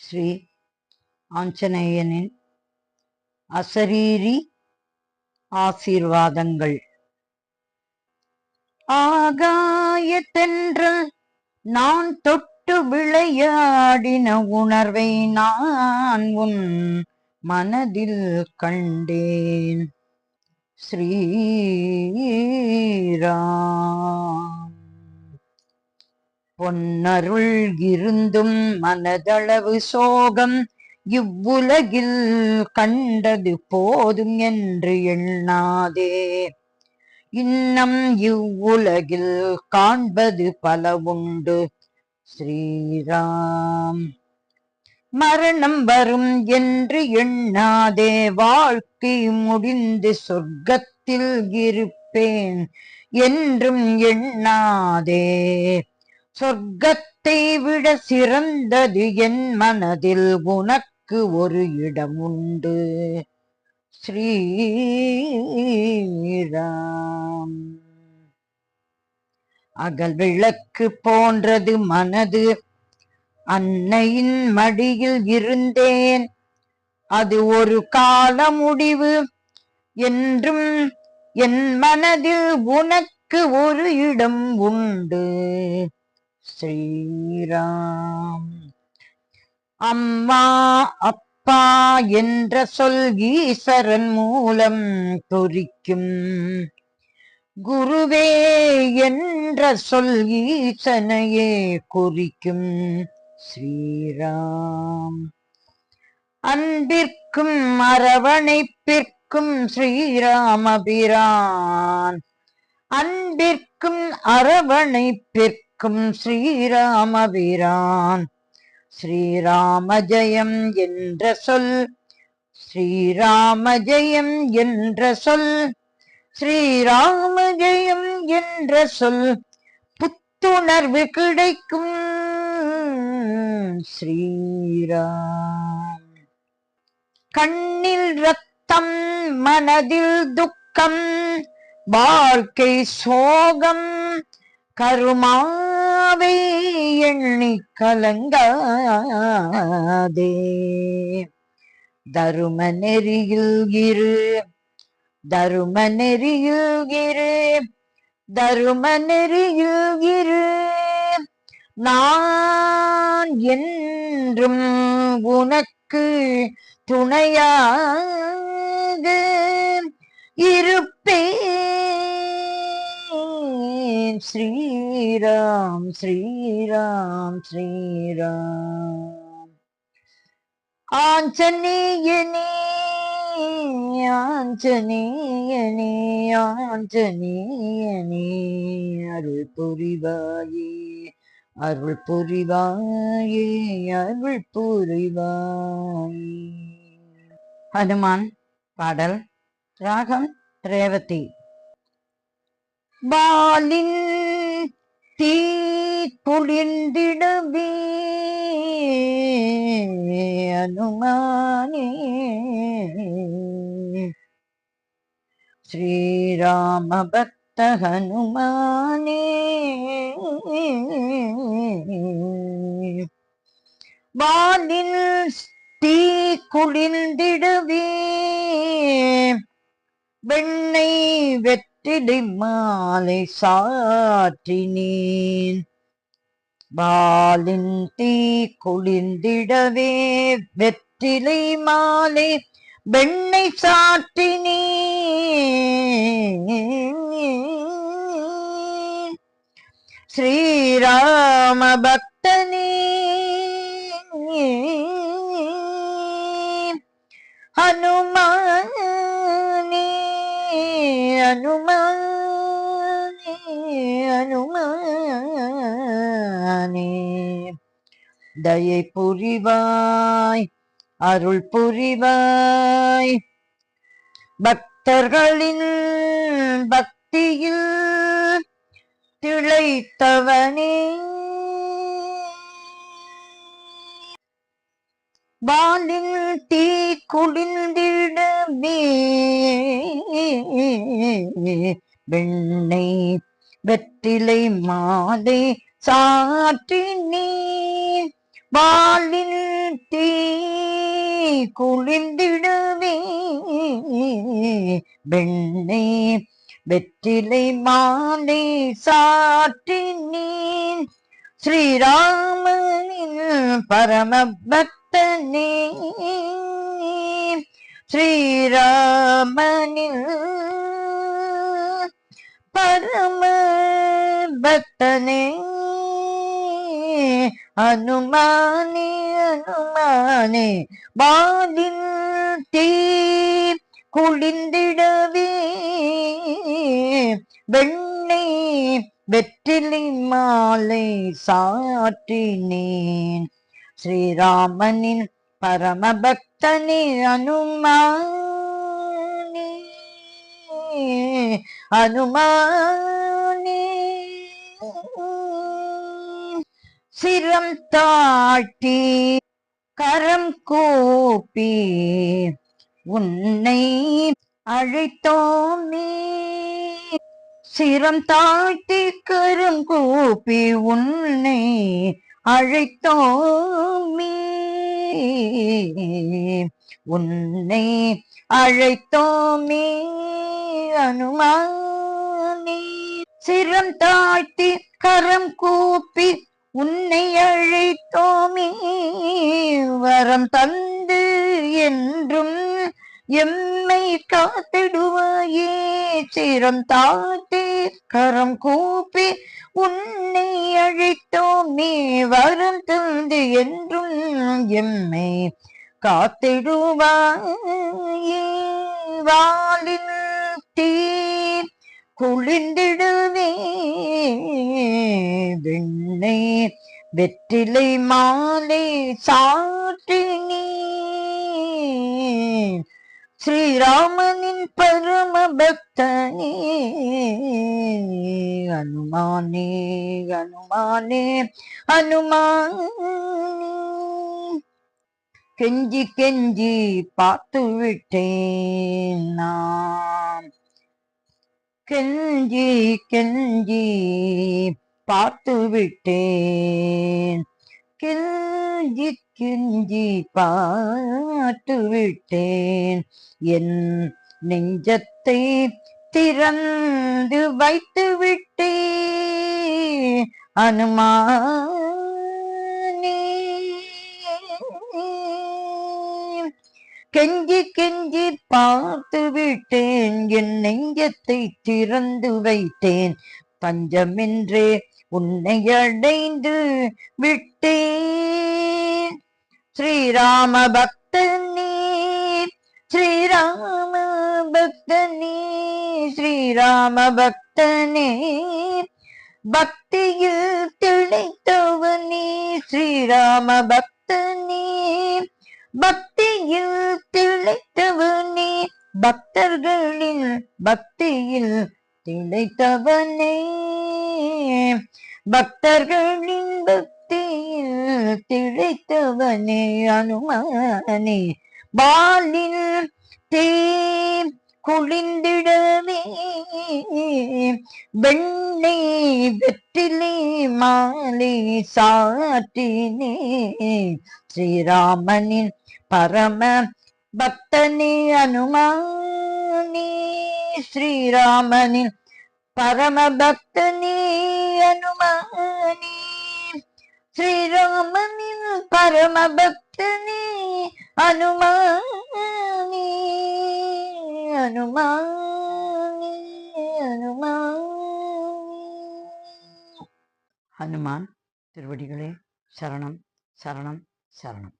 ஸ்ரீ ஆஞ்சநேயனின் அசரீரி ஆசீர்வாதங்கள். ஆகாயத்தென்றல் நான் தொட்டு விளையாடின உணர்வை நான் உன் மனதில் கண்டேன். ஸ்ரீராம். பொன்னருள் இருந்தும் மனதளவு சோகம் இவ்வுலகில் கண்டது போதும் என்று எண்ணாதே. இன்னம் இவ்வுலகில் காண்பது பல உண்டு. ஸ்ரீராம். மரணம் வரும் என்று எண்ணாதே. வாழ்க்கை முடிந்து சொர்க்கத்தில் இருப்பேன் என்றும் எண்ணாதே. சொர்க்கத்தை விட சிறந்தது என் மனதில் உனக்கு ஒரு இடம் உண்டு. ஸ்ரீராம். அகல் விளக்கு போன்றது மனது. அன்னையின் மடியில் இருந்தேன். அது ஒரு கால முடிவு என்றும் என் மனதில் உனக்கு ஒரு இடம் உண்டு. ஸ்ரீராம். அம்மா அப்பா என்ற சொல் ஈஸ்வரன் மூலம் குறிக்கும். குருவே என்ற சொல் ஈசனையே குறிக்கும். ஸ்ரீராம். அன்பிற்கும் அரவணைப்பிற்கும் ஸ்ரீராமபிரான். அன்பிற்கும் அரவணைப்பிற்கும் ஸ்ரீராமபிரான். ஸ்ரீராம ஜெயம் என்ற சொல். ஸ்ரீராம ஜெயம் என்ற சொல். ஸ்ரீராம ஜெயம் என்ற சொல். புத்துணர்வு கிடைக்கும். ஸ்ரீராம். கண்ணில் ரத்தம் மனதில் துக்கம் வாழ்க்கை சோகம் கருமாவை எண்ணி கலங்காதே. தரும நெறியில் இரு. தரும நெறியில் இரு. தரும நெறியில் இரு. நான் என்றும் உனக்கு துணையாக இருப்பேன். ஸ்ரீராம். ஸ்ரீராம். ஸ்ரீராம். ஆஞ்சநேயனே ஆஞ்சநேயனே ஆஞ்சநேயனே அருள் புரிவாயே அருள் புரிவாயே அருள் புரிவாயே. ஹனுமான் பாடல். ராகம் ரேவதி. பாலின் தீ குளிர்ந்திடவே ஹனுமானே. ஸ்ரீராம பக்த ஹனுமானே. வாலில் தீ குளிர்ந்திடவே வெண்ணை வெற்றிலை மாலை சாற்றினேன். பாலின் தீ குளிர்ந்திடவே வெற்றிலை மாலை வெண்ணை சாற்றினேன். ஸ்ரீராம பக்தனே ஹனுமானே. ஹனுமானே ஹனுமானே. தயை புரிவாய் அருள் புரிவாய். பக்தர்களின் பக்தியில் திளைத்தவனே. பாலில் தீ குளிர்ந்திடவே வெண்ணை வெற்றிலை மாலை சாற்றினேன். வாளில் தீ குளிர்ந்திடுவே வெண்ணை வெற்றிலை மாலை சாற்றினேன் ஸ்ரீராமனின் பரமபக்தனே ஸ்ரீராமனின் பரமபக்தனே அனுமானே அனுமானே வாளில் தீ குளிர்ந்திடவே வெண்ணை வெற்றிலை மாலை சாற்றினேன் ஸ்ரீராமனின் பரமபக்தனே அனுமானே அனுமானே சிரம் தாழ்த்தி கரம் கூப்பி உன்னை அழைத்தோமே சிரம் தாழ்த்தி கரம் கூப்பி உன்னை அழைத்தோமே உன்னை அழைத்தோமே அனுமானே சிரம் தாழ்த்தி கரம் கூப்பி உன்னை அழைத்தோமே வரம் தந்து என்றும் எம்மை காத்திடுவாயே சிரம் தாழ்த்தி கரம் கூப்பி உன்னை அழைத்தோமே வரம் தந்து என்றும் எம்மை காத்திடுவாயே வாளில் தீ குளிர்ந்திடுவே வெண்ணை வெற்றிலை மாலை சாற்றினே ஸ்ரீராமனின் பரமபக்தனே அனுமானே அனுமானே அனுமானே கெஞ்சி கெஞ்சி பார்த்து விட்டேன் நான் கெஞ்சி கெஞ்சி பார்த்து விட்டேன் கெஞ்சி கெஞ்சி பார்த்து விட்டேன் என் நெஞ்சத்தை திறந்து வைத்து விட்டேன் அனுமானே கெஞ்சி கெஞ்சி பார்த்து விட்டேன் என் நெஞ்சத்தை திறந்து வைத்தேன் பஞ்சமென்றே உன்னை அடைந்து விட்டேன் ஸ்ரீராம பக்தனே ஸ்ரீராம பக்தனே ஸ்ரீராம பக்தனே பக்தியில் திளைத்தவனே ஸ்ரீராம பக்தனே பக்தியில் திளைத்தவனே பக்தர்களின் பக்தியில் திளைத்தவனே பக்தர்களின் பக்தியில் திளைத்தவனே அனுமானே வாளில் தீ குளிர்ந்திடவே வெண்ணை வெற்றிலை மாலை சாற்றினே ஸ்ரீராமனின் பரம பக்தனே அனுமானே ஸ்ரீராமனின் பரம பக்தனே அனுமானே ஸ்ரீராமனின் பரம பக்தனே அனுமானே அனுமானே அனுமானே ஹனுமான் திருவடிகளே சரணம் சரணம் சரணம்.